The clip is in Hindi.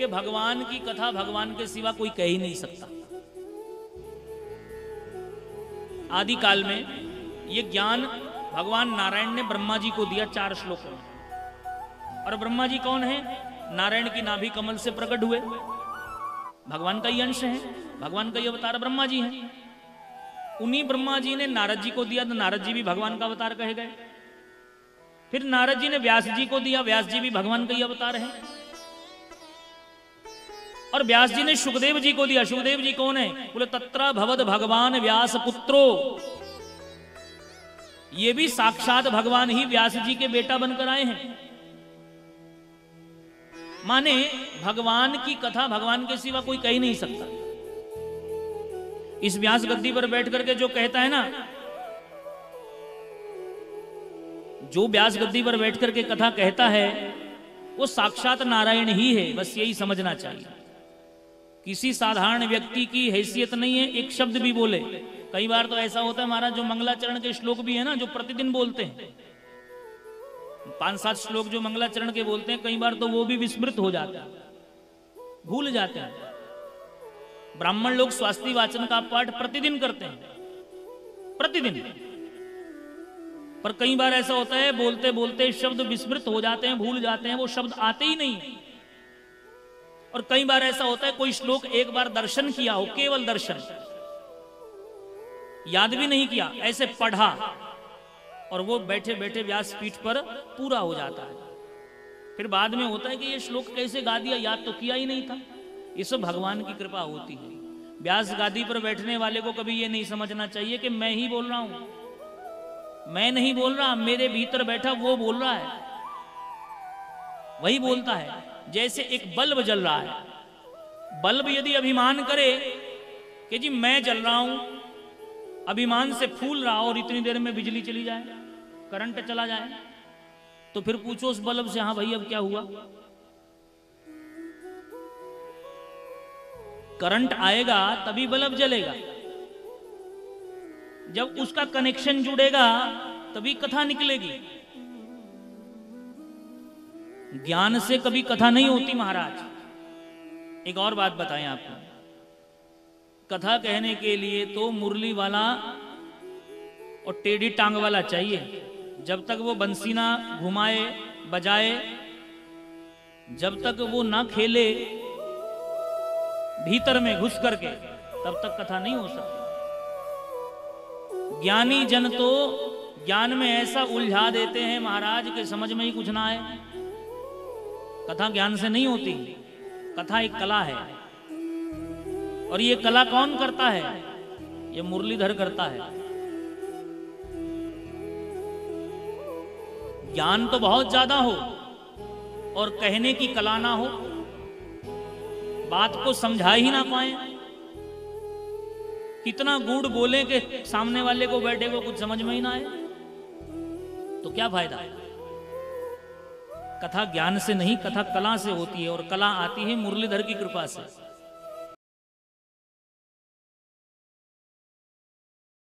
कि भगवान की कथा भगवान के सिवा कोई कह ही नहीं सकता। आदि काल में ये ज्ञान भगवान नारायण ने ब्रह्मा जी को दिया 4 श्लोकों में। और ब्रह्मा जी कौन है? नारायण की नाभि कमल से प्रकट हुए, भगवान का ही अंश है, भगवान का ही अवतार ब्रह्मा जी हैं। उन्हीं ब्रह्मा जी ने नारद जी को दिया तो नारद जी भी भगवान का अवतार कहे गए। फिर नारद जी ने व्यास जी को दिया, व्यास जी भी भगवान का ही अवतार है। और व्यास जी ने सुखदेव जी को दिया, सुखदेव जी कौन है? बोले तत्र भवद भगवान व्यास पुत्रो, ये भी साक्षात भगवान ही व्यास जी के बेटा बनकर आए हैं। माने भगवान की कथा भगवान के सिवा कोई कह ही नहीं सकता। इस व्यास गद्दी पर बैठ करके जो कहता है ना, जो व्यास गद्दी पर बैठ करके कथा कहता है वो साक्षात नारायण ही है, बस यही समझना चाहिए। किसी साधारण व्यक्ति की हैसियत नहीं है एक शब्द भी बोले। कई बार तो ऐसा होता है महाराज, जो मंगलाचरण के श्लोक भी है ना, जो प्रतिदिन बोलते हैं 5-7 श्लोक जो मंगलाचरण के बोलते हैं, कई बार तो वो भी विस्मृत हो जाते हैं, भूल जाते हैं। ब्राह्मण लोग स्वास्ति वाचन का पाठ प्रतिदिन करते हैं, प्रतिदिन। पर कई बार ऐसा होता है बोलते बोलते शब्द विस्मृत हो जाते हैं, भूल जाते हैं, वो शब्द आते ही नहीं। और कई बार ऐसा होता है कोई श्लोक एक बार दर्शन किया हो, केवल दर्शन, याद भी नहीं किया, ऐसे पढ़ा और वो बैठे बैठे व्यास पीठ पर पूरा हो जाता है। फिर बाद में होता है कि ये श्लोक कैसे गा दिया, याद तो किया ही नहीं था। ये सब भगवान की कृपा होती है। व्यास गादी पर बैठने वाले को कभी ये नहीं समझना चाहिए कि मैं ही बोल रहा हूं। मैं नहीं बोल रहा, मेरे भीतर बैठा वो बोल रहा है, वही बोलता है। जैसे एक बल्ब जल रहा है, बल्ब यदि अभिमान करे कि जी मैं जल रहा हूं, अभिमान से फूल रहा और इतनी देर में बिजली चली जाए, करंट चला जाए, तो फिर पूछो उस बल्ब से, हाँ भाई अब क्या हुआ? करंट आएगा तभी बल्ब जलेगा, जब उसका कनेक्शन जुड़ेगा तभी कथा निकलेगी। ज्ञान से कभी कथा नहीं होती महाराज। एक और बात बताएं आपको, कथा कहने के लिए तो मुरली वाला और टेढ़ी टांग वाला चाहिए। जब तक वो बंसी ना घुमाए बजाए, जब तक वो ना खेले भीतर में घुस करके, तब तक कथा नहीं हो सकती। ज्ञानी जन तो ज्ञान में ऐसा उलझा देते हैं महाराज के समझ में ही कुछ ना आए। कथा ज्ञान से नहीं होती, कथा एक कला है। और ये कला कौन करता है? ये मुरलीधर करता है। ज्ञान तो बहुत ज्यादा हो और कहने की कला ना हो, बात को समझा ही ना पाए, कितना गूढ़ बोले कि सामने वाले को बैठे को कुछ समझ में ही ना आए, तो क्या फायदा? कथा ज्ञान से नहीं, कथा कला से होती है, और कला आती है मुरलीधर की कृपा से।